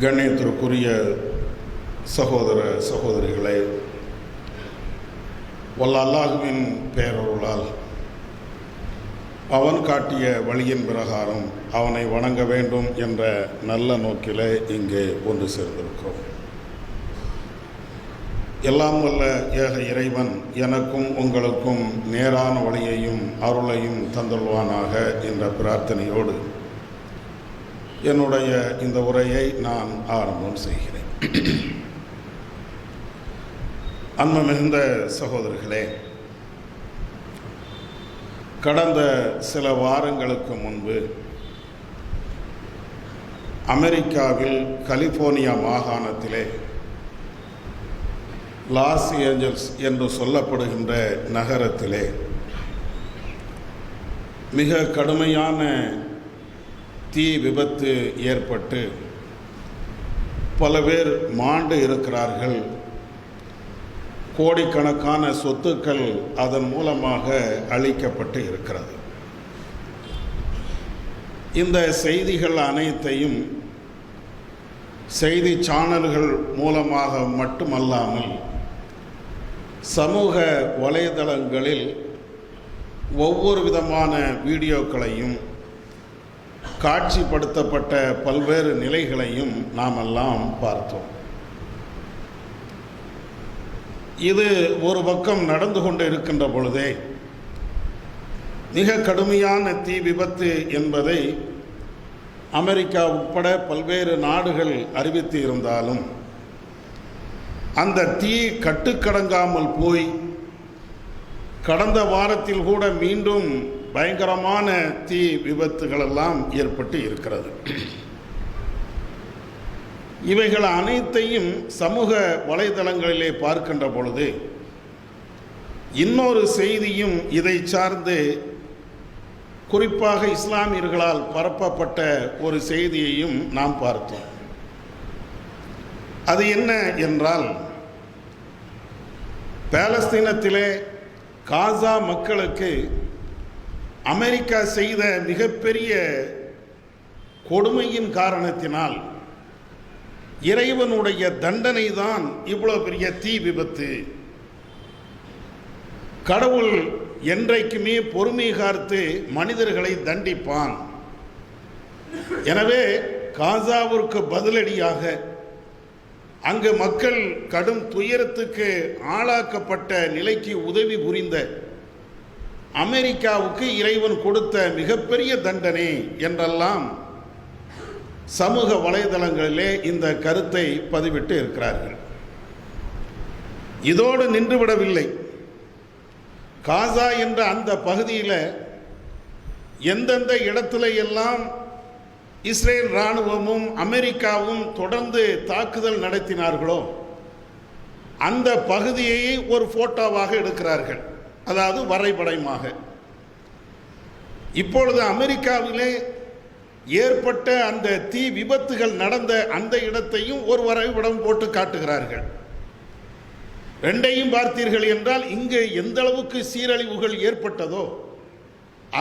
கண்ணியத்திற்குரிய சகோதர சகோதரிகளே, வல்ல அல்லாஹ்வின் பேரருளால் அவன் காட்டிய வழியின் பிரகாரம் அவனை வணங்க வேண்டும் என்ற நல்ல நோக்கிலே இங்கே ஒன்று சேர்ந்திருக்கிறோம். எல்லாம் வல்ல ஏக இறைவன் எனக்கும் உங்களுக்கும் நேரான வழியையும் அருளையும் தந்தல்வானாக என்ற பிரார்த்தனையோடு என்னுடைய இந்த உரையை நான் ஆரம்பம் செய்கிறேன். அன்பு மிகுந்த சகோதரர்களே, கடந்த சில வாரங்களுக்கு முன்பு அமெரிக்காவில் கலிபோர்னியா மாகாணத்திலே லாஸ் ஏஞ்சல்ஸ் என்று சொல்லப்படுகின்ற நகரத்திலே மிக கடுமையான தீ விபத்து ஏற்பட்டு பல பேர் மாண்டு இருக்கிறார்கள். கோடிக்கணக்கான சொத்துக்கள் அதன் மூலமாக அழிக்கப்பட்டு இருக்கிறது. இந்த செய்திகள் அனைத்தையும் செய்தி சேனல்கள் மூலமாக மட்டுமல்லாமல் சமூக வலைதளங்களில் ஒவ்வொரு விதமான வீடியோக்களையும் காட்சிப்படுத்தப்பட்ட பல்வேறு நிலைகளையும் நாமெல்லாம் பார்த்தோம். இது ஒரு பக்கம் நடந்து கொண்டு இருக்கின்ற பொழுதே மிக கடுமையான தீ விபத்து என்பதை அமெரிக்கா உட்பட பல்வேறு நாடுகள் அறிவித்து இருந்தாலும் அந்த தீ கட்டுக்கடங்காமல் போய் கடந்த வாரத்தில் கூட மீண்டும் பயங்கரமான தீ விபத்துகளெல்லாம் ஏற்பட்டு இருக்கிறது. இவைகள் அனைத்தையும் சமூக வலைதளங்களிலே பார்க்கின்ற பொழுது இன்னொரு செய்தியும் இதை சார்ந்து குறிப்பாக இஸ்லாமியர்களால் பரப்பப்பட்ட ஒரு செய்தியையும் நாம் பார்த்தோம். அது என்ன என்றால், பாலஸ்தீனத்திலே காசா மக்களுக்கு அமெரிக்கா செய்த மிகப்பெரிய கொடுமையின் காரணத்தினால் இறைவனுடைய தண்டனை தான் இவ்வளவு பெரிய தீ விபத்து. கடவுள் என்றைக்குமே பொறுமை காத்து மனிதர்களை தண்டிப்பான். எனவே காசாவிற்கு பதிலடியாக அங்கு மக்கள் கடும் துயரத்துக்கு ஆளாக்கப்பட்ட நிலைக்கு உதவி புரிந்த அமெரிக்காவுக்கு இறைவன் கொடுத்த மிகப்பெரிய தண்டனை என்றெல்லாம் சமூக வலைதளங்களிலே இந்த கருத்தை பதிவிட்டு இருக்கிறார்கள். இதோடு நின்றுவிடவில்லை. காசா என்ற அந்த பகுதியில் எந்தெந்த இடத்துல எல்லாம் இஸ்ரேல் இராணுவமும் அமெரிக்காவும் தொடர்ந்து தாக்குதல் நடத்தினார்களோ அந்த பகுதியை ஒரு போட்டோவாக எடுக்கிறார்கள், அதாவது வரைபடமாக. இப்பொழுது அமெரிக்காவிலே ஏற்பட்ட அந்த தீ விபத்துகள் நடந்த அந்த இடத்தையும் ஒரு வரைபடம் போட்டு காட்டுகிறார்கள். ரெண்டையும் பார்த்தீர்கள் என்றால் இங்கு எந்த அளவுக்கு சீரழிவுகள் ஏற்பட்டதோ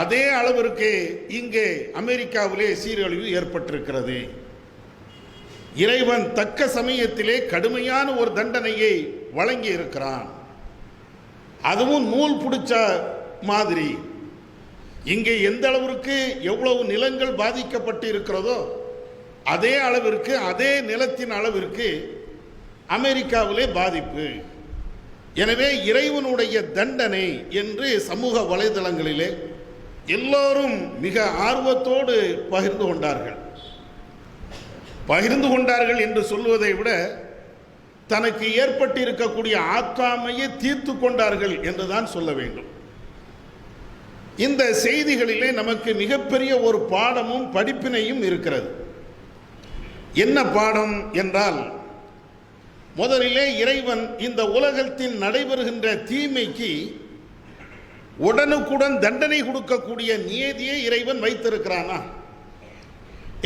அதே அளவிற்கு இங்கே அமெரிக்காவிலே சீரழிவு ஏற்பட்டிருக்கிறது. இறைவன் தக்க சமயத்திலே கடுமையான ஒரு தண்டனையை வழங்கி இருக்கிறான். அதுவும் நூல் பிடிச்ச மாதிரி. இங்கே எந்த அளவிற்கு எவ்வளவு நிலங்கள் பாதிக்கப்பட்டு இருக்கிறதோ அதே அளவிற்கு, அதே நிலத்தின் அளவிற்கு அமெரிக்காவிலே பாதிப்பு. எனவே இறைவனுடைய தண்டனை என்று சமூக வலைதளங்களிலே எல்லோரும் மிக ஆர்வத்தோடு பகிர்ந்து கொண்டார்கள் என்று சொல்வதை விட தனக்கு ஏற்பட்டிருக்கக்கூடிய ஆற்றாமையை தீர்த்து கொண்டார்கள் என்றுதான் சொல்ல வேண்டும். இந்த செய்திகளிலே நமக்கு மிகப்பெரிய ஒரு பாடமும் படிப்பினையும் இருக்கிறது. என்ன பாடம் என்றால், முதலிலே இறைவன் இந்த உலகத்தில் நடைபெறுகின்ற தீமைக்கு உடனுக்குடன் தண்டனை கொடுக்கக்கூடிய நியதியை இறைவன் வைத்திருக்கிறானா?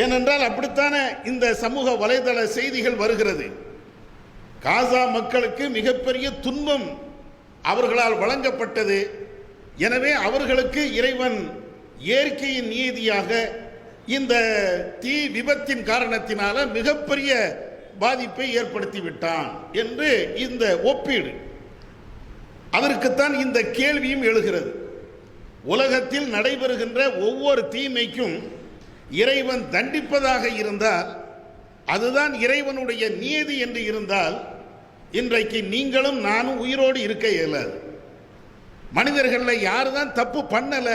ஏனென்றால் அப்படித்தானே இந்த சமூக வலைதள செய்திகள் வருகிறது. காசா மக்களுக்கு மிகப்பெரிய துன்பம் அவர்களால் வழங்கப்பட்டது. எனவே அவர்களுக்கு இறைவன் இயற்கையின் நீதியாக இந்த தீ விபத்தின் காரணத்தினால மிகப்பெரிய பாதிப்பை ஏற்படுத்தி விட்டான் என்று இந்த ஒப்பீடு. அதற்குத்தான் இந்த கேள்வியும் எழுகிறது. உலகத்தில் நடைபெறுகின்ற ஒவ்வொரு தீமைக்கும் இறைவன் தண்டிப்பதாக இருந்தால், அதுதான் இறைவனுடைய நியதி என்று இருந்தால், இன்றைக்கு நீங்களும் நானும் உயிரோடு இருக்க இயலாது. மனிதர்களில் யாரு தான் தப்பு பண்ணல?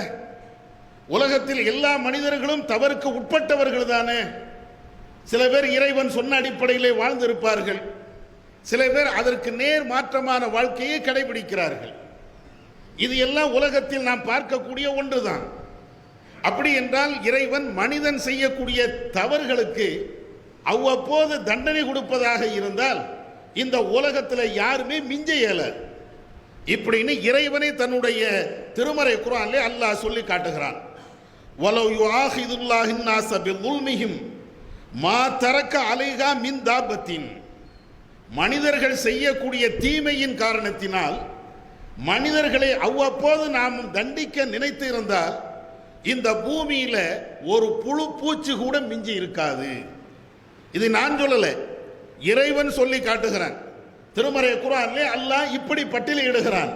உலகத்தில் எல்லா மனிதர்களும் தவறுக்கு உட்பட்டவர்கள் தானே. சில பேர் இறைவன் சொன்ன அடிப்படையிலே வாழ்ந்திருப்பார்கள், சில பேர் அதற்கு நேர் மாற்றமான வாழ்க்கையை கடைபிடிக்கிறார்கள். இது எல்லாம் உலகத்தில் நாம் பார்க்கக்கூடிய ஒன்றுதான். அப்படி என்றால் இறைவன் மனிதன் செய்யக்கூடிய தவறுகளுக்கு அவ்வப்போது தண்டனை கொடுப்பதாக இருந்தால் இந்த உலகத்தில் யாருமே மிஞ்ச இயலாது. இப்படின்னு இறைவனை தன்னுடைய திருமறை குர்ஆனிலே அல்லாஹ் சொல்லி காட்டுகிறான். வலவ் யுஆஹிதுல்லாஹு النَّاسَ بِظُلْمِهِمْ மா தரக்க அலைஹா மின் தாபத்தின். மனிதர்கள் செய்யக்கூடிய தீமையின் காரணத்தினால் மனிதர்களை அவ்வப்போது நாம் தண்டிக்க நினைத்து இருந்தால் இந்த பூமியில ஒரு புழு பூச்சி கூட மிஞ்சி இருக்காது. இது நான் சொல்லல, இறைவன் சொல்லி காட்டுகிறான். திருமறை குர்ஆனிலே அல்லாஹ் இப்படி பட்டியலிடுகிறான்.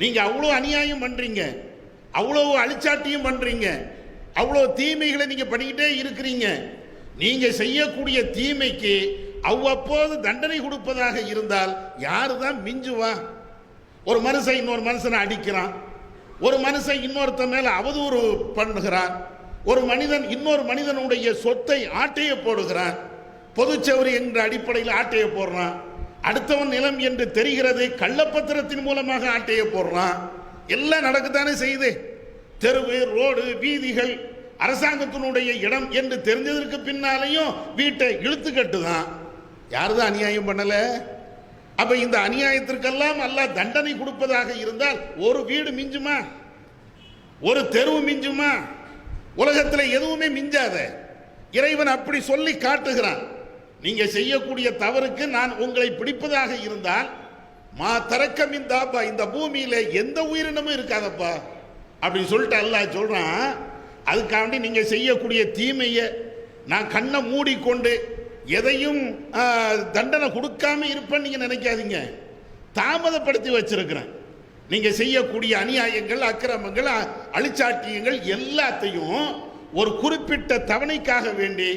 நீங்க அவ்வளவு அநியாயம் பண்றீங்க, அவ்வளவு அழிச்சாட்டியும் பண்றீங்க, அவ்வளவு தீமைகளை நீங்க பண்ணிக்கிட்டே இருக்கிறீங்க. நீங்க செய்யக்கூடிய தீமைக்கு அவ்வப்போது தண்டனை கொடுப்பதாக இருந்தால் யாரு தான் மிஞ்சுவா? ஒரு மனுஷன் இன்னொரு மனுஷனை அடிக்கிறான், ஒரு மனுஷன் இன்னொருத்த மேல அவதூறு பண்ணுகிறான், ஒரு மனிதன் இன்னொரு மனிதனுடைய சொத்தை ஆட்டைய போடுகிறான், பொதுச்சவரி என்ற அடிப்படையில் ஆட்டைய போடுறான், அடுத்தவன் நிலம் என்று தெரிகிறது கள்ளப்பத்திரத்தின் மூலமாக ஆட்டைய போடுறான். எல்லாம் நடக்கத்தானே செய்யுது. தெருவு, ரோடு, வீதிகள் அரசாங்கத்தினுடைய இடம் என்று தெரிஞ்சதற்கு பின்னாலேயும் வீட்டை இழுத்து கட்டுதான். யாருதான் அநியாயம் பண்ணல? அப்ப இந்த அநியாயத்திற்கெல்லாம் அல்லாஹ் தண்டனை கொடுப்பதாக இருந்தால் ஒரு வீடு மிஞ்சுமா? ஒரு தெருவு மிஞ்சுமா? உலகத்தில் எதுவுமே மிஞ்சாத. இறைவன் அப்படி சொல்லி காட்டுகிறான். நீங்க செய்யக்கூடிய தவறுக்கு நான் உங்களை பிடிப்பதாக இருந்தால் மா தரக்கமின் தாப்பா, இந்த பூமியில எந்த உயிரினமும் இருக்காதப்பா அப்படின்னு சொல்லிட்டு அல்லாஹ் சொல்றான். அதுக்காண்டி நீங்க செய்யக்கூடிய தீமையை நான் கண்ணை மூடிக்கொண்டு எதையும் தண்டனை கொடுக்காம இருப்பேன்னு நீங்க நினைக்காதீங்க. தாமதப்படுத்தி வச்சிருக்கிறேன். நீங்க செய்யக்கூடிய அநியாயங்கள், அக்கிரமங்கள், அழிச்சாட்டியங்கள் எல்லாத்தையும் ஒரு குறிப்பிட்ட தவணைக்காக வேண்டி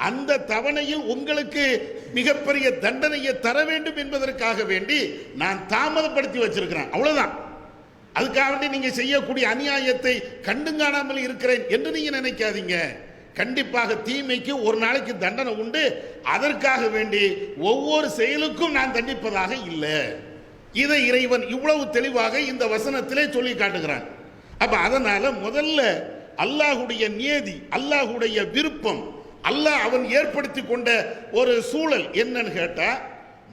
அந்த தவணையில் உங்களுக்கு மிகப்பெரிய தண்டனையை தர வேண்டும் என்பதற்காக வேண்டி நான் தாமதப்படுத்தி வச்சிருக்கிறேன். அவ்வளவுதான். அதுக்காக வேண்டி நீங்க செய்யக்கூடிய அநியாயத்தை கண்டுங்காணாமல் இருக்கிறேன் என்று நீங்க நினைக்காதீங்க. கண்டிப்பாக தீமைக்கு ஒரு நாளைக்கு தண்டனை உண்டு. அதற்காக வேண்டி ஒவ்வொரு செயலுக்கும் நான் தண்டிப்பதாக இல்லை. இதை இறைவன் இவ்வளவு தெளிவாக இந்த வசனத்திலே சொல்லி காட்டுகிறான். அப்ப அதனால முதல்ல அல்லாஹுடைய நியதி, அல்லாஹுடைய விருப்பம், அல்லாஹ் அவன் ஏற்படுத்தி கொண்ட ஒரு சூழல் என்னன்னு கேட்டா,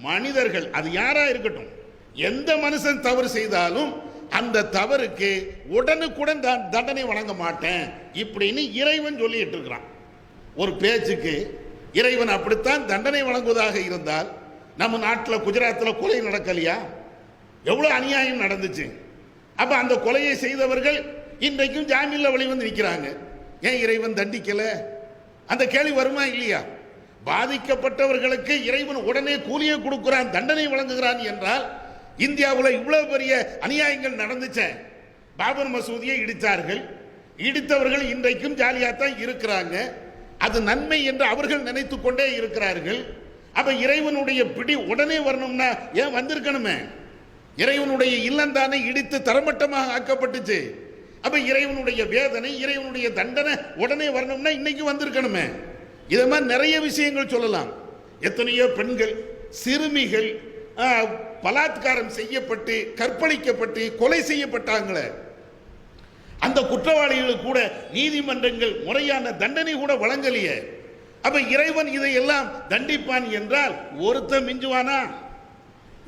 மனிதர்கள் அது யாரா இருக்கட்டும், எந்த மனுஷன் தவறு செய்தாலும் அந்த தவறுக்கு உடனுக்குடன் தண்டனை வழங்க மாட்டேன் இப்படின்னு இறைவன் சொல்லிட்டு இருக்கிறான். ஒரு பேச்சுக்கு இறைவன் அப்படித்தான் தண்டனை வழங்குவதாக இருந்தால், நம்ம நாட்டில் குஜராத்தில் கொலை நடக்கலையா? எவ்வளவு அநியாயம் நடந்துச்சு. அப்ப அந்த கொலையை செய்தவர்கள் இன்றைக்கும் ஜாமீன்ல வெளிவந்து நிற்கிறாங்க. ஏன் இறைவன் தண்டிக்கல? அந்த கேள்வி வருமா இல்லையா? பாதிக்கப்பட்டவர்களுக்கு இறைவன் உடனே கூலியை கொடுக்கிறான், தண்டனை வழங்குகிறான் என்றால், இந்தியாவில் இவ்வளவு பெரிய அநியாயங்கள் நடந்துச்ச. பாபர் மசூதியை இடித்தார்கள், இடித்தவர்கள் இன்றைக்கும் ஜாலியாத்தான் இருக்கிறாங்க. அது நன்மை என்று அவர்கள் நினைத்து கொண்டே இருக்கிறார்கள். அப்ப இறைவனுடைய பிடி உடனே வரணும்னா ஏன் வந்திருக்கணுமே? இறைவனுடைய இல்லம் தானே இடித்து தரமட்டமாக ஆக்கப்பட்டுச்சு. அப்ப இறைவனுடைய வேதனை, இறைவனுடைய தண்டனை உடனே வரணும்னா இன்னைக்கு வந்திருக்கணுமே. இதை மாதிரி நிறைய விஷயங்கள் சொல்லலாம். எத்தனையோ பெண்கள், சிறுமிகள் பலாத்காரம் செய்யப்பட்டு, கற்பழிக்கப்பட்டு, கொலை செய்யப்பட்டாங்களே, அந்த குற்றவாளிகளுக்கு கூட நீதிமன்றங்கள் முறையான தண்டனை கூட வழங்கலையே. அப்ப இறைவன் இதையெல்லாம் தண்டிப்பான் என்றால் ஒருத்தன் மிஞ்சுவானா?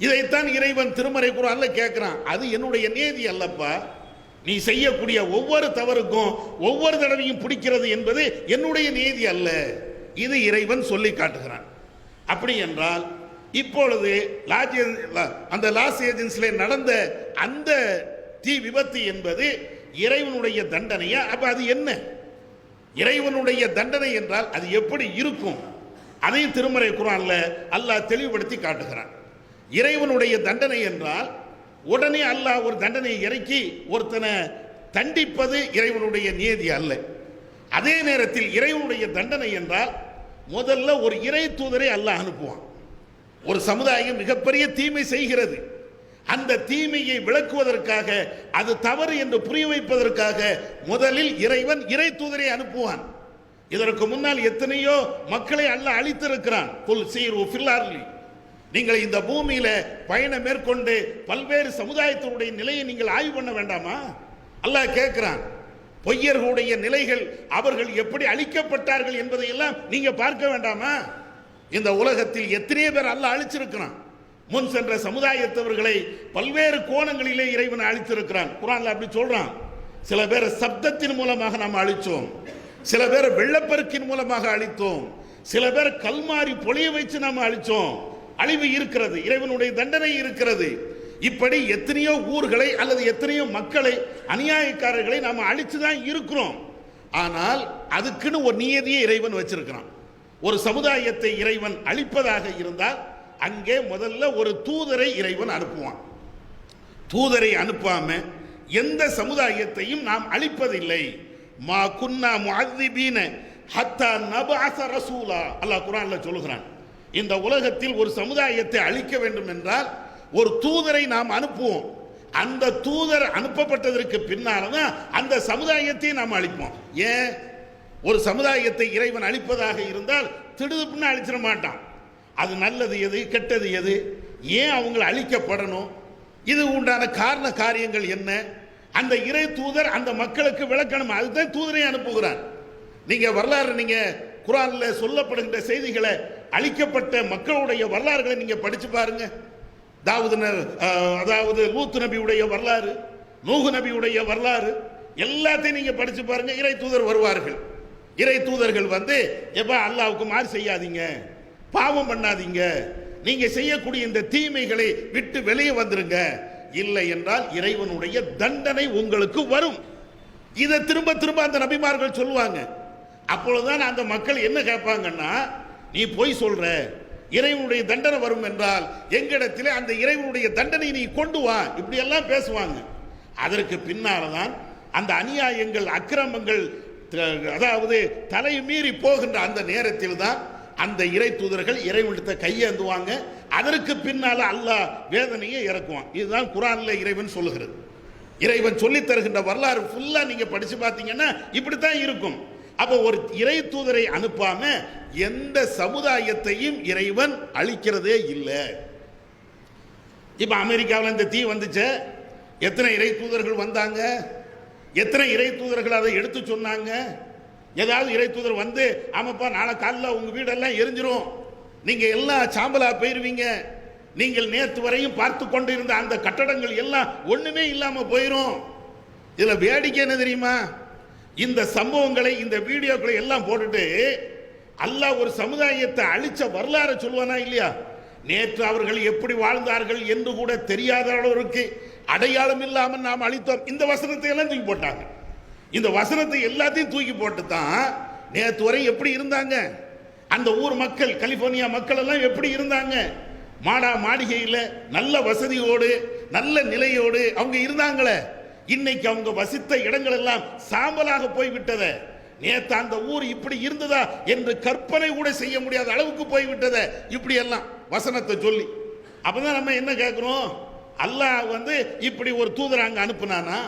இதைத்தான் இறைவன் திருமறை குர்ஆன்ல கேட்கிறான். அது என்னுடைய நீதி அல்லப்பா. நீ செய்யக்கூடிய ஒவ்வொரு தவறுக்கும் ஒவ்வொரு தடவையும் பிடிக்கிறது என்பது என்னுடைய நீதி அல்ல. இது இறைவன் சொல்லி காட்டுகிறான். அப்படி என்றால் இப்பொழுது அந்த லாஸ் ஏஜென்ஸில் நடந்த அந்த தீ விபத்து என்பது இறைவனுடைய தண்டனையா? அப்ப அது என்ன? இறைவனுடைய தண்டனை என்றால் அது எப்படி இருக்கும், அதையும் திருமறை குர்ஆன்ல அல்லாஹ் தெளிவுபடுத்தி காட்டுகிறான். இறைவனுடைய தண்டனை என்றால் உடனே அல்லாஹ் ஒரு தண்டனையை இறக்கி ஒருத்தனை தண்டிப்பது இறைவனுடைய நியதி அல்ல. அதே நேரத்தில் இறைவனுடைய தண்டனை என்றால் முதல்ல ஒரு இறை தூதரை அல்லாஹ் அனுப்புவான். ஒரு சமுதாயம் மிகப்பெரிய தீமை செய்கிறது, அந்த தீமையை விளக்குவதற்காக, அது தவறு என்று புரிய வைப்பதற்காக முதலில் இறைவன் இறை தூதரை அனுப்புவான். இதற்கு முன்னால் எத்தனையோ மக்களை அல்லாஹ் அழித்திருக்கிறான். குல் சீரு ஃபில் அர்லி, நீங்கள் இந்த பூமியில பயணம் மேற்கொண்டு பல்வேறு சமுதாயத்தினுடைய நிலையை நீங்கள் ஆய்வு பண்ண வேண்டாமா? அல்லாஹ் கேட்கிறான். பொய்யர்களுடைய நிலைகள், அவர்கள் எப்படி அழிக்கப்பட்டார்கள் என்பதை எல்லாம் நீங்க பார்க்க வேண்டாமா? இந்த உலகத்தில் எத்தனையோ பேர் அல்லாஹ் அழிச்சிருக்கிறான். முன் சென்ற சமுதாயத்தவர்களை பல்வேறு கோணங்களிலே இறைவன் அழித்திருக்கிறான். குர்ஆன்ல அப்படி சொல்றான். சில பேர் சப்தத்தின் மூலமாக நாம் அழிச்சோம், சில பேர் வெள்ளப்பெருக்கின் மூலமாக அழித்தோம், சில பேர் கல்மாரி பொழிய வச்சு நாம் அழிச்சோம். அழிவு இருக்கிறது, இறைவனுடைய தண்டனை இருக்கிறது. இப்படி எத்தனையோ ஊர்களை அல்லது எத்தனையோ மக்களை, அநியாயக்காரர்களை நாம் அழிச்சுதான் இருக்கிறோம். ஆனால் அதுக்குன்னு ஒரு நியதியை இறைவன் வச்சிருக்கிறான். ஒரு சமுதாயத்தை இறைவன் அழிப்பதாக இருந்தால் அங்கே முதல்ல ஒரு தூதரை இறைவன் அனுப்புவான். தூதரை அனுப்பாம எந்த சமுதாயத்தையும் நாம் அழிப்பதில்லை. மா குன்னா முஅذிபீன ஹத்தா நபஅஸ ரசூலா, அல்லாஹ் குர்ஆன்ல சொல்கிறான். இந்த உலகத்தில் ஒரு சமுதாயத்தை அழிக்க வேண்டும் என்றால் ஒரு தூதரை நாம் அனுப்புவோம். அந்த தூதர் அனுப்பப்பட்டதற்கு பின்னால்தான் அந்த சமுதாயத்தை நாம் அழிப்போம். ஏன்? ஒரு சமுதாயத்தை இறைவன் அழிப்பதாக இருந்தால் திடுதுப்புன்னு அழிச்சிட மாட்டான். அது நல்லது எது, கெட்டது எது, ஏன் அவங்க அழிக்கப்படணும், இது உண்டான காரண காரியங்கள் என்ன, அந்த இறை தூதர் அந்த மக்களுக்கு விளக்கணும். அதுதான் தூதரை அனுப்புகிறான். நீங்க வரலாறு, நீங்க குர்ஆன்ல சொல்லப்படுகின்ற செய்திகளை, அழிக்கப்பட்ட மக்களுடைய வரலாறுகளை நீங்க படிச்சு பாருங்க. அதாவது லூத் நபியுடைய வரலாறு, நூஹ் நபியுடைய வரலாறு எல்லாத்தையும் நீங்க படிச்சு பாருங்க. இறை தூதர் வருவார்கள். இறை தூதர்கள் வந்து எப்ப அல்லாஹ்வுக்கு மாறு செய்யாதீங்க, பாவம் பண்ணாதீங்க, நீங்க செய்யக்கூடிய இந்த தீமைகளை விட்டு வெளியே வந்துருங்க, இல்லை என்றால் இறைவனுடைய தண்டனை உங்களுக்கு வரும். இதை திரும்ப திரும்ப அந்த நபிமார்கள் சொல்லுவாங்க. அப்பொழுதுதான் அந்த மக்கள் என்ன கேட்பாங்கன்னா, நீ பொய் சொல்ற, இறைவனுடைய தண்டனை வரும் என்றால் எங்களிடத்தில் அந்த இறைவனுடைய தண்டனை நீ கொண்டு வா, இப்படி எல்லாம் பேசுவாங்க. அதற்கு பின்னால்தான் அந்த அநியாயங்கள், அக்கிரமங்கள், அதாவது தலை மீறி போகின்ற அந்த நேரத்தில் தான் அந்த இறை தூதர்கள் இறைவனிடத்தை கையேந்துவாங்க. அதற்கு பின்னால அல்லாஹ் வேதனையை இறக்குவான். இதுதான் குர்ஆன்ல இறைவன் சொல்லுகிறது. இறைவன் சொல்லி தருகின்ற வரலாறு ஃபுல்லா நீங்க படிச்சு பார்த்தீங்கன்னா இப்படித்தான் இருக்கும். அப்போ ஒரு இறை தூதரை அனுப்பாம எந்த சமுதாயத்தையும் இறைவன் அழிக்கிறதே இல்லை. இப்ப அமெரிக்காவில் இந்த தீ வந்துச்சு, எத்தனை இறை தூதர்கள் வந்தாங்க, எத்தனை இறை தூதர்கள் அதை எடுத்து சொன்னாங்க. ஏதாவது இறை தூதர் வந்து, ஆமாப்பா நாளை காலைல உங்க வீடெல்லாம் எரிஞ்சிரும், நீங்க எல்லாம் சாம்பலா போயிருவீங்க, நீங்கள் நேற்று வரையும் பார்த்து கொண்டு இருந்த அந்த கட்டடங்கள் எல்லாம் ஒண்ணுமே இல்லாம போயிரும். இதுல வேடிக்கை என்ன தெரியுமா? இந்த சம்பவங்களை, இந்த வீடியோக்களை எல்லாம் போட்டுட்டு அல்லாஹ் ஒரு சமுதாயத்தை அழிச்ச வரலாறு சொல்லுவானா இல்லையா? நேற்று அவர்கள் எப்படி வாழ்ந்தார்கள் என்று கூட தெரியாத அளவிற்கு அடையாளம் இல்லாமல் நாம் அழித்தோம். இந்த வசனத்தை எல்லாம் தூக்கி போட்டாங்க. இந்த வசனத்தை எல்லாத்தையும் தூக்கி போட்டு தான் நேற்று வரை எப்படி இருந்தாங்க அந்த ஊர் மக்கள், கலிபோர்னியா மக்கள் எல்லாம் எப்படி இருந்தாங்க, மாடா மாளிகையில் நல்ல வசதியோடு நல்ல நிலையோடு அவங்க இருந்தாங்களே, இன்னைக்கு அவங்க வசித்த இடங்கள் எல்லாம் சாம்பலாக போய்விட்டத. நேற்று அந்த ஊர் இப்படி இருந்ததா என்று கற்பனை கூட செய்ய முடியாத அளவுக்கு போய்விட்டத. இப்படி எல்லாம் வசனத்தை சொல்லி அப்பதான் நம்ம என்ன கேட்கிறோம்? அல்லாஹ் வந்து இப்படி ஒரு தூதரை அங்க அனுப்புனானா?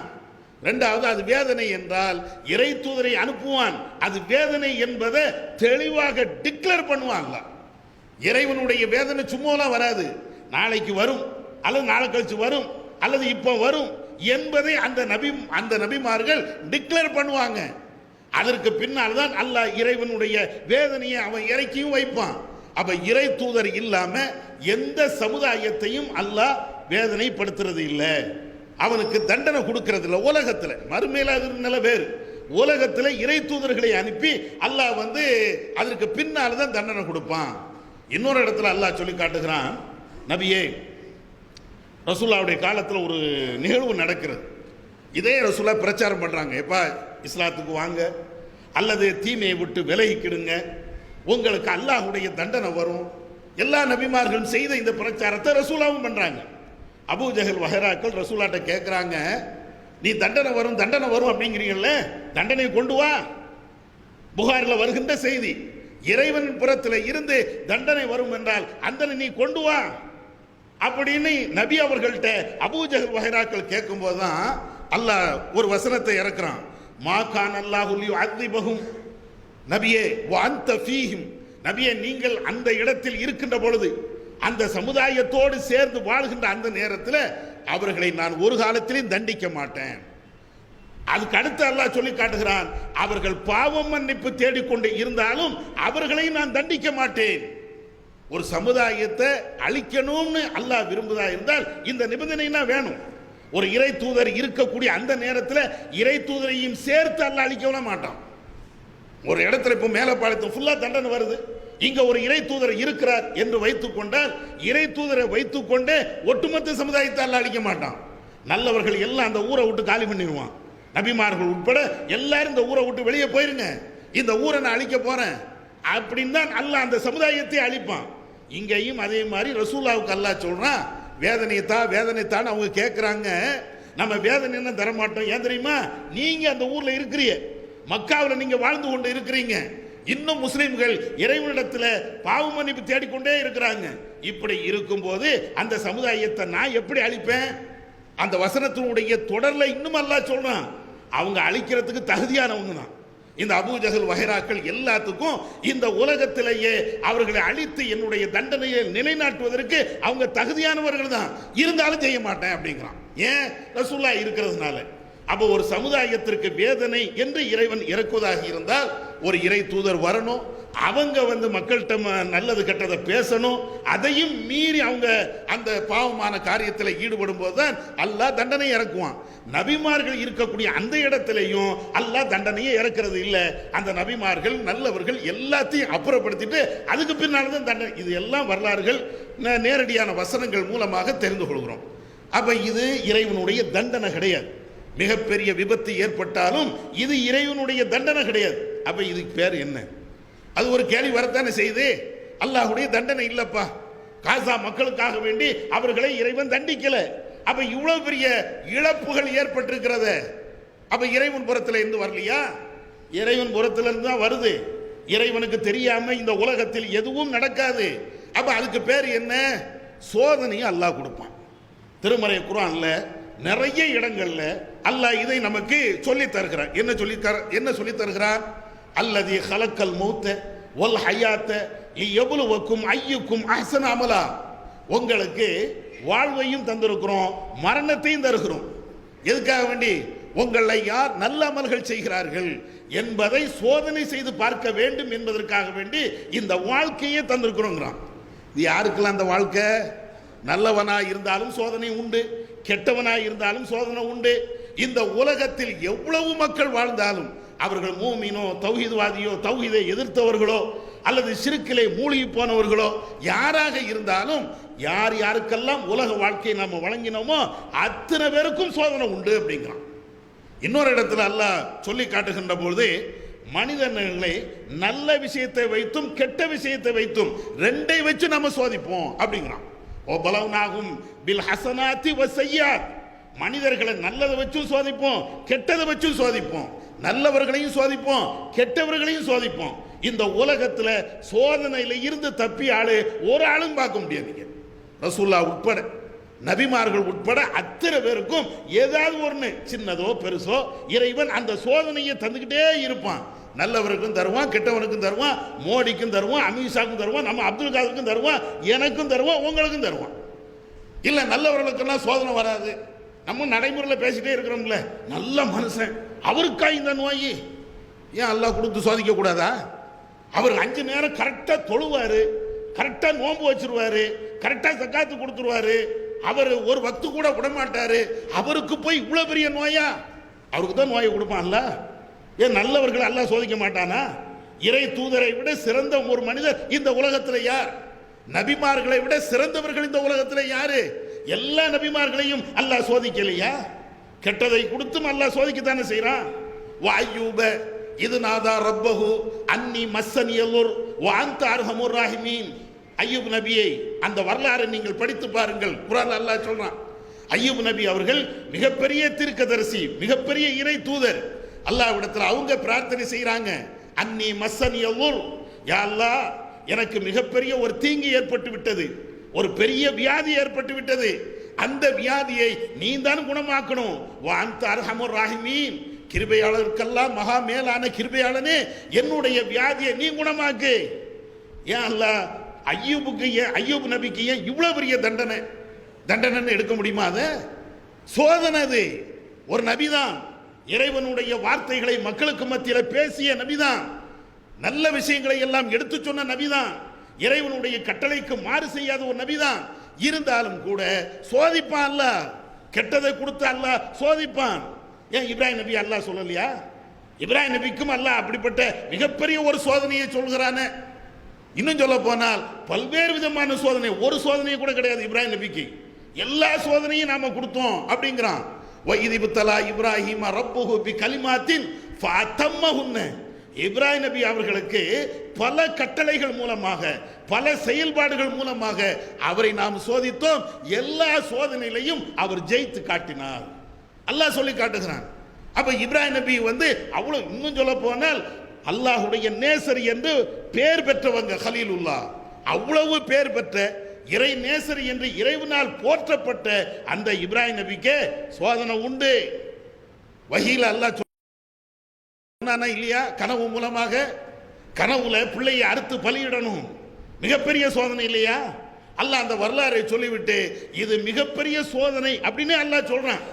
ரெண்டாவது, அது வேதனை என்றால் இறை தூதரை அனுப்புவான். அது வேதனை என்பதை தெளிவாக டிக்ளேர் பண்ணுவாங்க. இறைவனுடைய வேதனை சும்மாலாம் வராது, நாளைக்கு வரும் அல்லது நாளை கழிச்சு வரும் அல்லது இப்போ வரும் என்பதை அந்த நபிமார்கள் டிக்ளேர் பண்ணுவாங்க. அதற்கு பின்னால் தான் அல்லாஹ் இறைவனுடைய வேதனையை அவன் இறக்கியும் வைப்பான். அப்ப இறை தூதர் இல்லாம எந்த சமுதாயத்தையும் அல்லாஹ் வேதனைப்படுத்துறது இல்லை, அவனுக்கு தண்டனை கொடுக்கிறது இல்லை. உலகத்தில் மறுமையில அது நிலை வேறு. உலகத்தில் இறை தூதர்களை அனுப்பி அல்லாஹ் வந்து அதற்கு பின்னால் தான் தண்டனை கொடுப்பான். இன்னொரு இடத்துல அல்லாஹ் சொல்லி காட்டுகிறான், நபியே, ரசூலுல்லாஹ்வுடைய காலத்தில் ஒரு நிகழ்வு நடக்கிறது. இதே ரசூலுல்லாஹ் பிரச்சாரம் பண்றாங்க, எப்பா இஸ்லாத்துக்கு வாங்க, அல்லது தீமையை விட்டு விலகிக்கிடுங்க, உங்களுக்கு அல்லாஹ்வுடைய தண்டனை வரும். எல்லா நபிமார்களும் செய்த இந்த பிரச்சாரத்தை ரசூலாவும் பண்றாங்க. அபூஜஹல் வஹராக்கள் ரசூலாட்ட கேட்குறாங்க, நீ தண்டனை வரும் அப்படிங்கிறீங்கல்ல, தண்டனை கொண்டு வா. புகாரில் வருகின்ற செய்தி, இறைவன் புறத்தில் இருந்து தண்டனை வரும் என்றால் அந்த நீ கொண்டு வா அப்படின்னு நபி அவர்கள்ட்ட அபூஜஹல் வஹராக்கள் கேட்கும் போதுதான் அல்லாஹ் ஒரு வசனத்தை இறக்குறான். மா கான் அல்லாஹு லியுஅذிபஹும், நபியே வஅன்த ஃபீஹிம், நபியே நீங்கள் அந்த இடத்தில் இருக்கின்ற பொழுது, அந்த சமுதாயத்தோடு சேர்ந்து வாழ்கின்ற அந்த நேரத்தில் அவர்களை நான் ஒரு காலத்திலும் தண்டிக்க மாட்டேன். அதுக்கு அடுத்து அல்லாஹ் சொல்லி காட்டுகிறான், அவர்கள் பாவம் மன்னிப்பு தேடிக்கொண்டு இருந்தாலும் அவர்களை நான் தண்டிக்க மாட்டேன். ஒரு சமுதாயத்தை அழிக்கணும்னு அல்லாஹ் விரும்புதா இருந்தால் இந்த நிபந்தனை வேணும். ஒரு இறை தூதர் இருக்கக்கூடிய அந்த நேரத்தில் இறை தூதரையும் சேர்த்து அல்லாஹ் அழிக்க மாட்டான். ஒரு இடத்துல இப்போ மேலப்பாளையத்து ஃபுல்லா தண்டனை வருது, இங்க ஒரு இறை தூதர் இருக்கிறார் என்று வைத்துக் கொண்டால் இறை தூதரை வைத்துக் கொண்டே ஒட்டுமொத்த சமுதாயத்தை அல்லாஹ் அழிக்க மாட்டான். நல்லவர்கள் எல்லாம் அந்த ஊரை விட்டு காலி பண்ணிடுவான். நபிமார்கள் உட்பட எல்லாரும் இந்த ஊரை விட்டு வெளியே போயிருங்க, இந்த ஊரை நான் அழிக்க போறேன் அப்படின்னு தான் அல்லாஹ் அந்த சமுதாயத்தை அழிப்பான். இங்கேயும் அதே மாதிரி ரசூலுல்லாஹ்வுக்கு அல்லாஹ் சொல்றான், வேதனைத்தான் அவங்க கேட்குறாங்க. நம்ம வேதனை என்ன தரமாட்டோம். ஏன் தெரியுமா? நீங்க அந்த ஊர்ல இருக்கிறீங்க, மக்காவில் நீங்க வாழ்ந்து கொண்டு இருக்கிறீங்க. இன்னும் முஸ்லிம்கள் இறைவனிடத்தில் பாவ மன்னிப்பு தேடிக்கொண்டே இருக்கிறாங்க. இப்படி இருக்கும்போது அந்த சமுதாயத்தை நான் எப்படி அழிப்பேன்? அந்த வசனத்தினுடைய தொடர்ல இன்னும் அல்லாஹ் சொல்றான், அவங்க அழிக்கிறதுக்கு தகுதியானவங்க தான். இந்த அபூஜஹல் வஹராக்கள் எல்லாத்துக்கும் இந்த உலகத்திலேயே அவர்களை அழித்து என்னுடைய தண்டனையை நிலைநாட்டுவதற்கு அவங்க தகுதியானவர்கள் தான், இருந்தாலும் செய்ய மாட்டேன் அப்படிங்கிறான். ஏன்? ரசூலுல்லாஹ் இருக்கிறதுனால. அப்போ ஒரு சமுதாயத்திற்கு வேதனை என்று இறைவன் இறக்குவதாக இருந்தால் ஒரு இறை தூதர் வரணும், அவங்க மக்கள்கிட்ட நல்லது கெட்டதை பேசணும். அதையும் மீறி அவங்க அந்த பாவமான காரியத்தில் ஈடுபடும் போதுதான் அல்லாஹ் தண்டனை இறக்குவான். நபிமார்கள் இருக்கக்கூடிய அந்த இடத்திலையும் அல்லாஹ் தண்டனையை இறக்கிறது இல்லை. அந்த நபிமார்கள் நல்லவர்கள் எல்லாத்தையும் அப்புறப்படுத்திட்டு அதுக்கு பின்னால் தான் தண்டனை. இது எல்லாம் வரலாறுகள் நேரடியான வசனங்கள் மூலமாக தெரிந்து கொள்கிறோம். அப்ப இது இறைவனுடைய தண்டனை கிடையாது. மிகப்பெரிய விபத்து ஏற்பட்டாலும் இது இறைவனுடைய தண்டனை கிடையாது. அப்ப இதுக்கு பேர் என்ன? அது ஒரு கேள்வி வரத்தானே செய்து. அல்லாஹ்வுடைய தண்டனை இல்லப்பா, காசா மக்களுக்காக வேண்டி அவர்களை இறைவன் தண்டிக்கல. அப்ப இவ்வளவு பெரிய இழப்புகள் ஏற்பட்டிருக்கிறத அப்ப இறைவன் புறத்துல இருந்து வரலையா? இறைவன் புறத்துல இருந்து தான் வருது. இறைவனுக்கு தெரியாம இந்த உலகத்தில் எதுவும் நடக்காது. அப்ப அதுக்கு பேர் என்ன? சோதனையை அல்லாஹ் கொடுப்பான். திருமறை குர்ஆன்ல நிறைய இடங்கள்ல அல்லாஹ் இதை நமக்கு சொல்லி தருகிறார். என்ன சொல்லி தருகிறார்? அல்லதி ஹலக்கல் மௌத்த வல் ஹயாத்த லியப்லுவக்கும் அய்யுக்கும் அஹ்ஸனு அமலா, உங்களுக்கு வாழ்வையும் தந்திருக்கிறோம், மரணத்தையும் தருகிறோம். எதுக்காக வேண்டி? உங்களை யார் நல்ல அமல்கள் செய்கிறார்கள் என்பதை சோதனை செய்து பார்க்க வேண்டும் என்பதற்காக வேண்டி இந்த வாழ்க்கையை தந்திருக்கிறோங்கிறான். இது யாருக்கெல்லாம் அந்த வாழ்க்கை? நல்லவனாய் இருந்தாலும் சோதனை உண்டு, கெட்டவனாய் இருந்தாலும் சோதனை உண்டு. இந்த உலகத்தில் எவ்வளவு மக்கள் வாழ்ந்தாலும் அவர்கள் மூமினோ தௌஹீத்வாதியோ தௌஹீதை எதிர்த்தவர்களோ அல்லது ஷிர்கிலே மூழ்கி போனவர்களோ யாராக இருந்தாலும் யார் யாருக்கெல்லாம் உலக வாழ்க்கையை நாம் வழங்கினோமோ அத்தனை பேருக்கும் சோதனை உண்டு அப்படிங்கிறான். இன்னொரு இடத்துல அல்லாஹ் சொல்லி காட்டுகின்ற பொழுது மனிதர்களை நல்ல விஷயத்தை வைத்தும் கெட்ட விஷயத்தை வைத்தும் ரெண்டை வச்சு நம்ம சோதிப்போம் அப்படிங்கிறான். ஓபலவுனாகும் பில் ஹஸனாத்தி வஸ்ஸய்யாத், மனிதர்களை நல்லதை வச்சும் சோதிப்போம் கெட்டதை வச்சும் சோதிப்போம், நல்லவர்களையும் சோதிப்போம் கெட்டவர்களையும் சோதிப்போம். இந்த உலகத்தில் சோதனையில இருந்து தப்பி ஆளு ஒரு ஆளும் பார்க்க முடியாது. ரசூலுல்லாஹ் உட்பட நபிமார்கள் உட்பட அத்தனை பேருக்கும் ஏதாவது ஒன்று சின்னதோ பெருசோ இறைவன் அந்த சோதனையை தந்துக்கிட்டே இருப்பான். நல்லவருக்கும் தருவான், கெட்டவனுக்கும் தருவான், மோடிக்கும் தருவான், அமித்ஷாக்கும் தருவான், நம்ம அப்துல் காதருக்கும் தருவான், எனக்கும் தருவான், உங்களுக்கும் தருவான். இல்லை நல்லவர்களுக்கெல்லாம் சோதனை வராது. நம்ம நடைமுறையில் பேசிட்டே இருக்கிறோம்ல, நல்ல மனுஷன் அவருக்கா இந்த நோய், ஏன் அல்லாஹ் கொடுத்து சோதிக்க கூடாதா? அவர் 5 நேரம் கரெக்டா தொழுவாரு, கரெக்டா நோன்பு வச்சிருவாரு, கரெக்டா சக்காத்து கொடுத்துருவாரு, அவர் ஒரு வக்து கூட விடமாட்டாரு, அவருக்கு போய் இவ்வளவு பெரிய நோயா? அவருக்கு தான் நோயை கொடுப்பான்ல. ஏன் நல்லவர்கள் அல்லாஹ் சோதிக்க மாட்டானா? இறை தூதரை விட சிறந்த ஒரு மனிதர் இந்த உலகத்தில் யார்? நபிமார்களை விட சிறந்தவர்கள் இந்த உலகத்தில் யாரு? எல்லா நபிமார்களையும் அல்லாஹ் சோதிக்கலையா? கெட்டதை கொடுத்தும் அல்லாஹ் சோதிக்கத்தானே செய்யறான். வாயூப இது நாதா ரப்பஹு அன்னி மஸ்ஸனியல்லுர் வ அன்த அர்ஹமுர் ராஹிமீன். அய்யூப் நபியை அந்த வரலாறை நீங்கள் படித்து பாருங்கள். குர்ஆன்ல அல்லாஹ் சொல்றான், அய்யூப் நபி அவர்கள் மிகப்பெரிய தீர்க்கதரிசி, மிகப்பெரிய இறை தூதர். அல்லாஹ்விடத்தில் அவங்க பிரார்த்தனை செய்றாங்க, அன்னி மஸ்ஸனியல்லுர், யா அல்லாஹ் எனக்கு மிகப்பெரிய ஒரு தீங்கு ஏற்பட்டு விட்டது, ஒரு பெரிய வியாதி ஏற்பட்டு விட்டது, அந்த வியாதியை நீ தான் குணமாக்கணும். வ அன்த அர்ஹமுர் ராஹிமீன், கிருபையாளருக்கெல்லாம் மகா மேலான கிருபையாளனே என்னுடைய வியாதியை நீ குணமாக்கு. ஏன் அல்லாஹ் அய்யூப் நபிக்கு ஏன் இவ்வளவு பெரிய தண்டனை எடுக்க முடியுமா? அது சோதனை. அது ஒரு நபிதான், இறைவனுடைய வார்த்தைகளை மக்களுக்கு மத்தியில் பேசிய நபிதான், நல்ல விஷயங்களை எல்லாம் எடுத்து சொன்ன நபிதான், இறைவனுடைய கட்டளைக்கு மாறு செய்யாத ஒரு நபிதான். இருந்தாலும் கூட சோதிப்பான் அல்லாஹ், கெட்டதை கொடுத்து அல்லாஹ் சோதிப்பான். ஏன் இப்ராஹிம் நபி அல்லாஹ் சொல்லலையா? இப்ராஹிம் நபிக்கும் அல்லாஹ் அப்படிப்பட்ட மிகப்பெரிய ஒரு சோதனையை சொல்கிறானே. இன்னும் சொல்ல போனால் பல்வேறு விதமான சோதனை, ஒரு சோதனையை கூட கிடையாது இப்ராஹிம் நபிக்கு, எல்லா சோதனையும் நாம கொடுத்தோம் அப்படிங்கிறான். வஇதிப்தலா இப்ராஹிம ரப்புஹு பி கலிமாத்தின் ஃபஅத்தம்மஹுன்ன. இப்ராஹிம் நபி அவர்களுக்கு பல கட்டளைகள் மூலமாக, பல செயல்பாடுகள் மூலமாக அவரை நாம் சோதித்தோம். எல்லா சோதனையிலையும் அவர் ஜெயித்து காட்டினார். அல்லாஹ் சொல்லி காட்டுகிறான். அப்ப இப்ராஹிம் நபி அவ்வளவு, இன்னும் சொல்ல போனால் அல்லாஹுடைய நேசர் என்று பேர் பெற்றவங்க கலீலுல்லாஹ். அவ்வளவு பேர் பெற்ற இறை நேசர் என்று இறைவனால் போற்றப்பட்ட அந்த இப்ராஹிம் நபிக்கு சோதனை உண்டு. வஹீல அல்லாஹ் சொன்னானா இல்லையா? கனவு மூலமாக, கனவுல பிள்ளையை அறுத்து பலியிடணும், மிகப்பெரிய சோதனை இல்லையா? அல்லாஹ் அந்த வரலாறை சொல்லிவிட்டு இது மிகப்பெரிய சோதனை அப்படின்னு அல்லாஹ் சொல்றான்.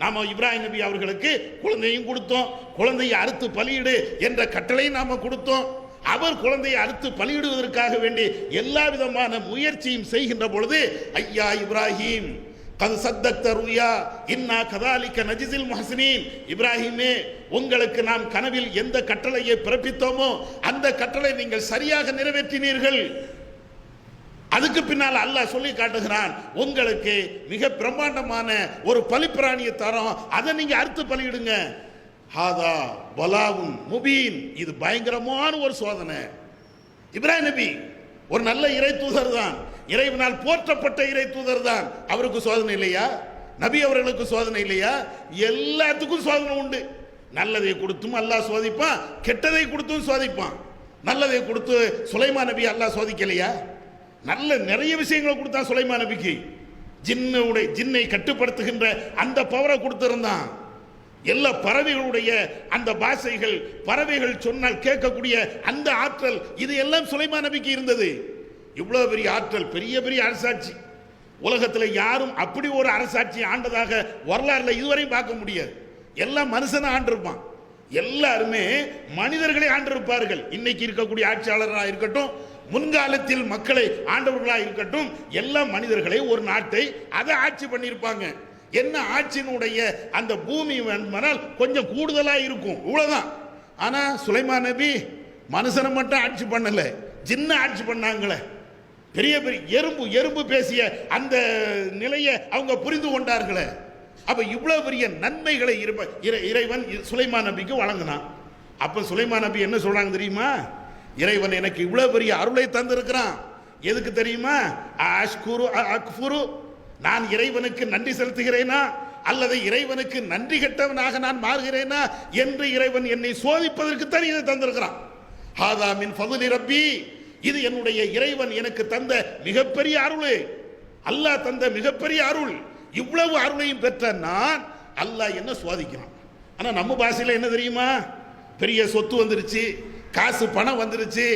நாம இப்ராஹிம் நபி அவர்களுக்கு குழந்தையும் கொடுத்தோம், குழந்தையை அறுத்து பலியிடு என்ற கட்டளையும் நாம கொடுத்தோம். அவர் குழந்தையை அறுத்து பலியிடுவதற்காக வேண்டி எல்லா விதமான முயற்சியும் செய்கின்ற பொழுது, ஐயா இப்ராஹிம் கது சத்தக்த ருயா இன்னா கதாலிக்க நஜிசில் முஹ்சினீன், இப்ராஹிமே உங்களுக்கு நாம் கனவில் எந்த கட்டளையை பிறப்பித்தோமோ அந்த கட்டளை நீங்கள் சரியாக நிறைவேற்றினீர்கள். அதுக்கு பின்னால் அல்லாஹ் சொல்லி காட்டுகிறான், உங்களுக்கு மிக பிரம்மாண்டமான ஒரு பலிப்பிராணியை தரோம், அதை நீங்க அறுத்து பலியிடுங்க. ஹாதா பலாவுன் முபீன், இது பயங்கரமான ஒரு சோதனை. இப்ராஹிம் நபி ஒரு நல்ல இறை தூதர் தான், இறைவனால் போற்றப்பட்ட இறை தூதர் தான். அவருக்கு சோதனை இல்லையா? நபி அவர்களுக்கு சோதனை இல்லையா? எல்லாத்துக்கும் சோதனை உண்டு. நல்லதை கொடுத்தும் அல்லாஹ் சோதிப்பான், கெட்டதை கொடுத்தும் சோதிப்பான். நல்லதை கொடுத்து சுலைமான் நபி அல்லாஹ் சோதிக்கலையா? நல்ல நிறைய விஷயங்களை கொடுத்தான் சுலைமான் நபிக்கு. ஜின்னை கட்டுப்படுத்துகின்ற அந்த பவரை கொடுத்திருந்தான். எல்லா பறவைகளுடைய அந்த பாஷைகள், பறவைகள் சொன்னால் கேட்கக்கூடிய அந்த ஆற்றல், இது எல்லாம் சுலைமான் நபிக்கு இருந்தது. இவ்வளவு பெரிய ஆற்றல், பெரிய பெரிய அரசாட்சி. உலகத்தில் யாரும் அப்படி ஒரு அரசாட்சி ஆண்டதாக வரலாறுல இதுவரையும் பார்க்க முடியாது. எல்லாம் மனுஷனை ஆண்டிருப்பான், எல்லாருமே மனிதர்களை ஆண்டிருப்பார்கள். இன்னைக்கு இருக்கக்கூடிய ஆட்சியாளராக இருக்கட்டும், முன்காலத்தில் மக்களை ஆண்டவர்களாக இருக்கட்டும், எல்லா மனிதர்களை, ஒரு நாட்டை அதை ஆட்சி பண்ணியிருப்பாங்க. என்ன ஆட்சியினுடைய அந்த பூமி வேண்டுமானால் கொஞ்சம் கூடுதலாக இருக்கும், இவ்வளவுதான். ஆனா சுலைமான் நபி மனுஷனை மட்டும் ஆட்சி பண்ணல, ஜின்ன ஆட்சி பண்ணாங்களே. பெரிய பெரிய எறும்பு பேசிய அந்த நிலையை அவங்க புரிந்து கொண்டார்களே. அப்ப இவ்வளவு பெரிய நன்மைகளை இறைவன் சுலைமான் நபிக்கு வழங்கினான். அப்ப சுலைமான் நபி என்ன சொல்றாங்க தெரியுமா? இறைவன் எனக்கு இவ்வளவு பெரிய அருளை தந்திருக்கிறான், எதுக்கு தெரியுமா? அஷ்குரு அக்ஃபுரு, நான் இறைவனுக்கு நன்றி செலுத்துகிறேனா அல்லது இறைவனுக்கு நன்றி கெட்டவனாக நான் மாறுகிறேனா என்று இறைவன் என்னை சோதிப்பதற்கு தான் இதை தந்திருக்கிறான். ஹாதா மின் ஃபதுலி ரப்பி, இது என்னுடைய இறைவன் எனக்கு தந்த மிகப்பெரிய அருள், அல்லாஹ் தந்த மிகப்பெரிய அருள். இவ்வளவு அருளையும் பெற்ற நான் அல்லாஹ் என்ன சோதிக்கிறான். ஆனா நம்ம பாஷையில என்ன தெரியுமா? பெரிய சொத்து வந்துருச்சு, காசு பணம் வந்துருச்சு,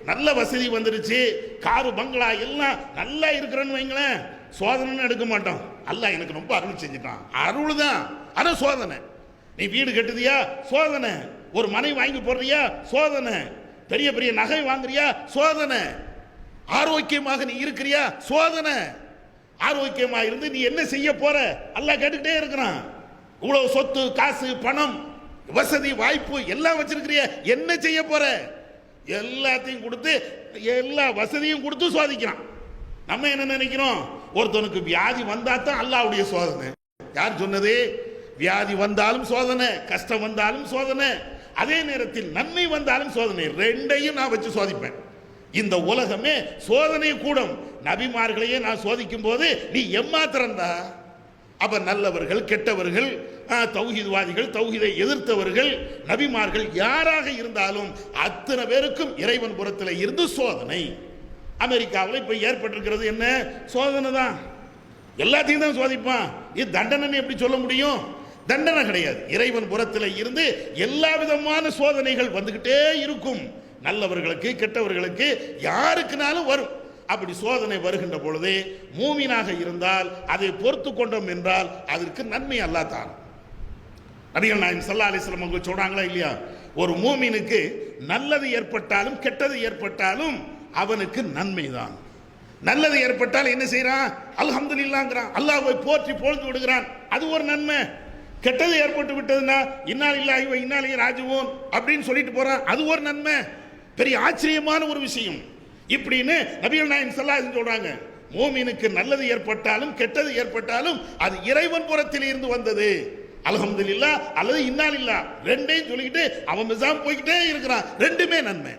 நல்ல வசதி வந்துருச்சு, காரு பங்களா எல்லாம் நல்லா இருக்கிறேன்னு வைங்களேன், சோதனை எடுக்க மாட்டோம். அல்லாஹ் எனக்கு ரொம்ப அருள் செஞ்சுட்டான், அருள் தான். ஆனா சோதனை. நீ வீடு கட்டுதியா? சோதனை. ஒரு மனை வாங்கி போடுறியா? சோதனை. பெரிய பெரிய நகை வாங்குறியா? சோதனை. ஆரோக்கியமாக நீ இருக்கிறியா? சோதனை. ஆரோக்கியமா இருந்து நீ என்ன செய்ய போற? அல்லாஹ் கேட்டுக்கிட்டே இருக்கிறான். இவ்வளவு சொத்து, காசு, பணம், வசதி, வாய்ப்பு எல்லாம் வச்சிருக்கிறிய, என்ன செய்ய போற? எல்லாத்தையும் கொடுத்து, எல்லா வசதியும் கொடுத்து சோதிக்கிறான். நம்ம என்ன நினைக்கிறோம்? ஒருத்தனுக்கு வியாதி வந்தா தான் அல்லாஹ்வுடைய சோதனை. யார் சொன்னது? வியாதி வந்தாலும் சோதனை, கஷ்டம் வந்தாலும் சோதனை. அதே நேரத்தில் நன்மை வந்தாலும் சோதனை, ரெண்டையும் நான் வச்சு சோதிப்பேன். இந்த உலகமே சோதனை கூடும். நபிமார்களையே நான் சோதிக்கும் போது நீ எம்மாத்திரண்டா? அப்ப நல்லவர்கள், கெட்டவர்கள், தௌஹீத்வாதிகள், தௌஹீதை எதிர்த்தவர்கள், நபிமார்கள் யாராக இருந்தாலும் அத்தனை பேருக்கும் இறைவன் புறத்தில் இருந்து சோதனை. அமெரிக்காவில் இப்ப ஏற்பட்டிருக்கிறது என்ன? சோதனை தான். எல்லாத்தையும் தான் சோதிப்பான். இது தண்டனை எப்படி சொல்ல முடியும்? தண்டனை கிடையாது. இறைவன் புறத்தில் இருந்து எல்லா விதமான சோதனைகள் வந்துகிட்டே இருக்கும். நல்லவர்களுக்கு, கெட்டவர்களுக்கு, யாருக்குனாலும் வரும். அப்படி சோதனை வருகின்ற பொழுது மூமினாக இருந்தால் அதை பொறுத்து கொண்டோம் என்றால் அதற்கு நன்மை அல்லாஹ் தான். நபிகள் நாயகம் ஸல்லல்லாஹு அலைஹி வஸல்லம் அவங்க சொல்றாங்களா இல்லையா? ஒரு மூமினுக்கு நல்லது ஏற்பட்டாலும் கெட்டது ஏற்பட்டாலும் அவனுக்கு நன்மை தான். நல்லது ஏற்பட்டால் என்ன செய்யறான்? அல்ஹம்துலில்லாஹ்ங்கறான், அல்லாஹ்வை போற்றி புகழ்ந்து விடுகிறான், அது ஒரு நன்மை. கெட்டது ஏற்பட்டு விட்டதுன்னா இன்னா லில்லாஹி வ இன்னா இலைஹி ராஜிஊன் அப்படின்னு சொல்லிட்டு போறான், அது ஒரு நன்மை. பெரிய ஆச்சரியமான ஒரு விஷயம். இப்படின்னு நபிகள் நாயகம் ஸல்லல்லாஹு அலைஹி வஸல்லம் சொல்றாங்க. மூமினுக்கு நல்லது ஏற்பட்டாலும் கெட்டது ஏற்பட்டாலும் அது இறைவன் புறத்தில் இருந்து வந்தது, அல்ஹம்துலில்லாஹ் அல்லது இன்னா லில்லாஹ், ரெண்டையும் சொல்லிக்கிட்டு அவன் மிசாம் போய்கிட்டே இருக்கிறான், ரெண்டுமே நன்மை.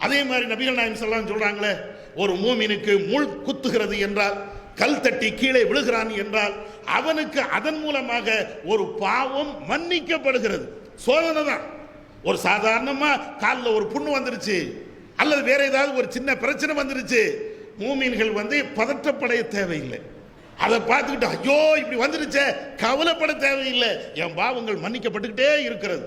அதே மாதிரி நபிகள் நாயகம் ஸல்லல்லாஹு அலைஹி வஸல்லம் சொல்றாங்களே, ஒரு மூமினுக்கு முள் குத்துகிறது என்றால், கல் தட்டி கீழே விழுகிறான் என்றால் அவனுக்கு அதன் மூலமாக ஒரு பாவம் மன்னிக்கப்படுகிறது. சோதனை தான். ஒரு சாதாரணமா காலில் ஒரு புண்ணு வந்துருச்சு அல்லது வேற ஏதாவது ஒரு சின்ன பிரச்சனை வந்துருச்சு, மூமின்கள் பதற்றப்பட தேவையில்லை. அதை பார்த்துக்கிட்டு ஐயோ இப்படி வந்துருச்சே கவலைப்பட தேவையில்லை. என் பாவங்கள் மன்னிக்கப்பட்டுக்கிட்டே இருக்கிறது,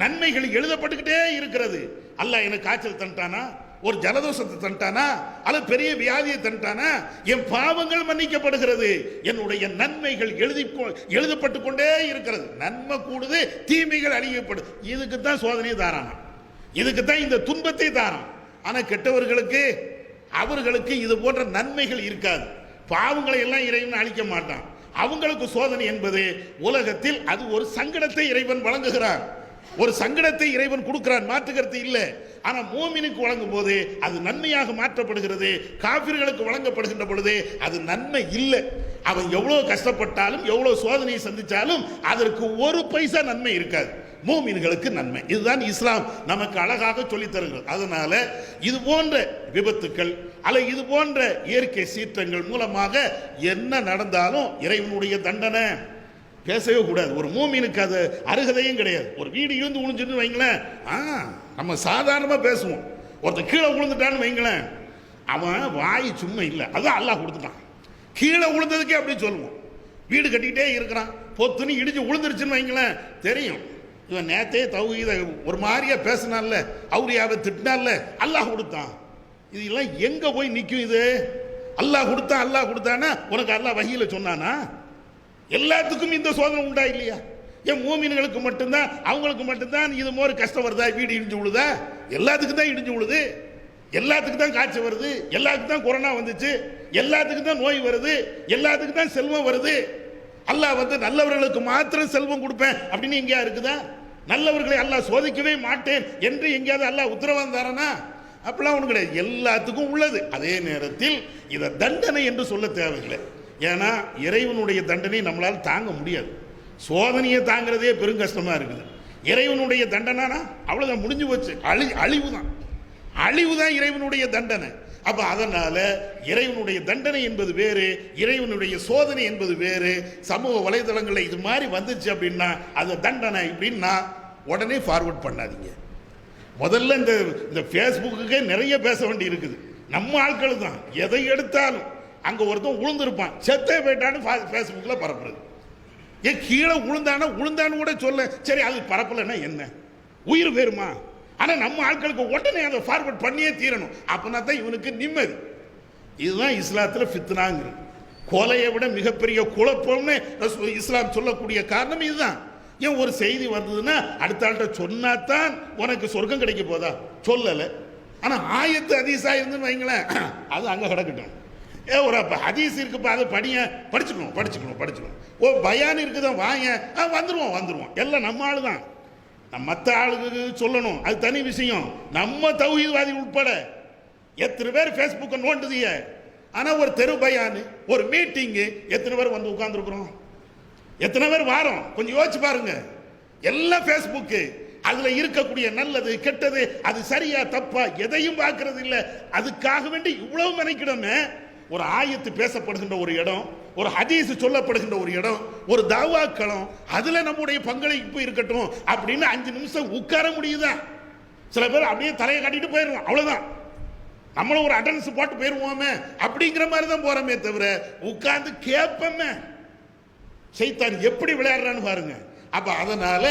நன்மைகள் எழுதப்பட்டுக்கிட்டே இருக்கிறது. அல்லாஹ் எனக்கு காய்ச்சல் தந்துட்டானா, ஒரு ஜலதோஷத்தை தந்துட்டானா, அல்லது பெரிய வியாதியை தந்துட்டானா, என் பாவங்கள் மன்னிக்கப்படுகிறது, என்னுடைய நன்மைகள் எழுதப்பட்டு கொண்டே இருக்கிறது. நன்மை கூடுது, தீமைகள் அழியப்படுது. இதுக்கு தான் சோதனை தாரானா, இதுக்கு தான் இந்த துன்பத்தை தாரான். ஆனா கெட்டவர்களுக்கு, அவர்களுக்கு இது போன்ற நன்மைகள் இருக்காது. பாவங்களை எல்லாம் இறைவன் அழிக்க மாட்டான். அவங்களுக்கு சோதனை என்பது உலகத்தில் அது ஒரு சங்கடத்தை இறைவன் வழங்குகிறான், ஒரு சங்கடத்தை இறைவன் கொடுக்கிறான், மாற்றுகிறது இல்லை. ஆனா மூமினுக்கு வழங்கும் போது அது நன்மையாக மாற்றப்படுகிறது. காபிர்களுக்கு வழங்கப்படுகின்ற பொழுது அது நன்மை இல்லை. அவன் எவ்வளவு கஷ்டப்பட்டாலும் எவ்வளவு சோதனையை சந்திச்சாலும் அதற்கு ஒரு பைசா நன்மை இருக்காது. மூமின்களுக்கு நன்மை. இதுதான் இஸ்லாம் நமக்கு அழகாக சொல்லித் தருகிறது. அதனால இது போன்ற விபத்துக்கள் அல்ல இது போன்ற இயற்கை சீற்றங்கள் மூலமாக என்ன நடந்தாலும் இறைவனுடைய தண்டனை பேசவே கூடாது. ஒரு மூமினுக்கு அது அருகதையும் கிடையாது. ஒரு வீடு இருந்து விழுந்துட்டு வைங்களேன், நம்ம சாதாரணமாக பேசுவோம். ஒருத்தர் கீழே விழுந்துட்டான்னு வைங்களேன், அவன் வாய் சும்மா இல்லை, அதான் அல்லாஹ் கொடுத்துட்டான். கீழே விழுந்ததுக்கே அப்படி சொல்லுவோம். வீடு கட்டிக்கிட்டே இருக்கிறான், பொத்துன்னு இடிஞ்சு விழுந்துருச்சுன்னு வைங்களேன், தெரியும் இவன் நேத்தே தௌஹீத ஒரு மாதிரியா பேசினான்ல, அவுரியாவை திட்டினான்ல, அல்லாஹ் கொடுத்தான். இதெல்லாம் எங்க போய் நிற்கும்? இது அல்லாஹ் கொடுத்தான், அல்லாஹ் கொடுத்தானா உனக்கு அல்லாஹ் வஹீல சொன்னானா? எல்லாத்துக்கும் இந்த சோதனை உண்டா இல்லையா? என் மூமின்களுக்கு மட்டும்தான், அவங்களுக்கு மட்டும்தான் இது மாதிரி கஷ்டம் வருதா? வீடு இடிஞ்சு விழுதா? எல்லாத்துக்கும் தான் இடிஞ்சு விழுது, எல்லாத்துக்கும் தான் காய்ச்சல் வருது, எல்லாத்துக்கும் தான் கொரோனா வந்துச்சு, எல்லாத்துக்கும் தான் நோய் வருது, எல்லாத்துக்கும் தான் செல்வம் வருது. அல்லாஹ் நல்லவர்களுக்கு மாத்திரம் செல்வம் கொடுப்பேன் அப்படின்னு எங்கேயா இருக்குதா? நல்லவர்களை அல்லாஹ் சோதிக்கவே மாட்டேன் என்று எங்கேயாவது அல்லாஹ் உத்தரவாதம் தரானா? அப்படிலாம் ஒன்றும் கிடையாது, எல்லாத்துக்கும் உள்ளது. அதே நேரத்தில் இதை தண்டனை என்று சொல்ல தேவையில்லை. ஏன்னா இறைவனுடைய தண்டனை நம்மளால் தாங்க முடியாது. சோதனையை தாங்கிறதே பெரும் கஷ்டமா இருக்குது. இறைவனுடைய தண்டனைனா அவ்வளவுதான், முடிஞ்சு போச்சு. அழிவு தான், அழிவு தான் இறைவனுடைய தண்டனை. அப்ப அதனால இறைவனுடைய தண்டனை என்பது வேறு, இறைவனுடைய சோதனை என்பது வேறு. சமூக வலைதளங்களில் இது மாதிரி வந்துச்சு அப்படின்னா அது தண்டனை இப்படின்னா உடனே ஃபார்வர்ட் பண்ணாதீங்க. முதல்ல இந்த ஃபேஸ்புக்கே நிறைய பேச வேண்டி இருக்குது. நம்ம ஆட்கள் தான் எதை எடுத்தாலும் அங்க ஒருத்தன் உளுந்திருப்பான், செத்தே போயிட்டான்னு ஃபேஸ்புக்ல பரப்புறது. ஏன் கீழே உளுந்தான்னு கூட சொல்ல, சரி அது பரப்பலன்னா என்ன, உயிர் வேறுமா? ஆனா நம்ம ஆட்களுக்கு உடனே அதை ஃபார்வர்ட் பண்ணியே தீரணும். அப்படின்னா தான் இவனுக்கு நிம்மதி. இதுதான் இஸ்லாத்தில் ஃபித்னாங்கிறது. கொலையை விட மிகப்பெரிய குழப்பம்னு இஸ்லாம் சொல்லக்கூடிய காரணம் இதுதான். ஏன் ஒரு செய்தி வந்ததுன்னா அடுத்த ஆள்கிட்ட சொன்னாதான் உனக்கு சொர்க்கம் கிடைக்க போதா? சொல்லலை. ஆனா ஆயத்து ஹதீஸா இருந்துன்னு வைங்களேன், அது அங்க கிடக்கட்டும். ஒரு ஹதீஸ் இருக்குப்பா, அதை படிச்சுக்கணும். ஓ பயான் இருக்குதான் வாங்க, வந்துருவோம். எல்லாம் நம்ம ஆளு தான். மற்ற ஆளுக்கு சொல்லணும், அது தனி விஷயம். நம்ம தௌஹீத்வாதி உட்பட எத்தனை பேர் ஃபேஸ்புக்கை நோண்டுதிய. ஆனா ஒரு தெரு பயான், ஒரு மீட்டிங்கு, எத்தனை பேர் வந்து உட்கார்ந்துருக்குறோம்? எத்தனை பேர் வாரம்? கொஞ்சம் யோசிச்சு பாருங்க. எல்லாம் ஃபேஸ்புக்கு. அதுல இருக்கக்கூடிய நல்லது கெட்டது அது சரியா தப்பா எதையும் பார்க்கறது இல்லை. அதுக்காக வேண்டி இவ்வளவு மெனக்கிடமே. ஒரு ஆயத்து பேசப்படுகின்ற ஒரு இடம், ஒரு ஹதீஸ் சொல்லப்படுகின்ற ஒரு இடம், ஒரு தாவாக்களம், அதுல நம்முடைய பங்களிப்பு இருக்கட்டும் அப்படின்னு 5 நிமிஷம் உட்கார முடியுதா? சில பேர் அப்படியே தலையை காட்டிட்டு போயிடுவோம், அவ்வளவுதான். நம்மளும் ஒரு அட்டன்ஸ் போட்டு போயிருவோமே அப்படிங்கிற மாதிரி தான் போறோமே தவிர உட்கார்ந்து கேட்போமே. சைத்தான் எப்படி விளையாடுறான்னு பாருங்க. அப்ப அதனால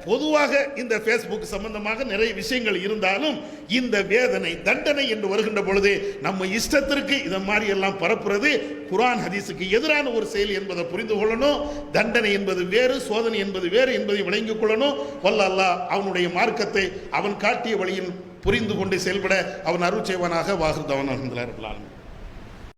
பொதுவாக இந்த Facebook சம்பந்தமாக நிறைய விஷயங்கள் இருந்தாலும் இந்த வேதனை தண்டனை என்று வருகின்ற பொழுது நம்ம இஷ்டத்திற்கு இதை மாதிரி எல்லாம் பரப்புறது குர்ஆன் ஹதீஸுக்கு எதிரான ஒரு செயல் என்பதை புரிந்து கொள்ளணும். தண்டனை என்பது வேறு, சோதனை என்பது வேறு என்பதை விளங்கிக் கொள்ளணும். வல்ல அல்லாஹ் அவனுடைய மார்க்கத்தை அவன் காட்டிய வழியில் புரிந்து கொண்டு செயல்பட அவன் அருள் செய்வானாக. வாஹிர் தவானா அல்ஹம்துலில்லாஹி ரப்பில் ஆலமீன்.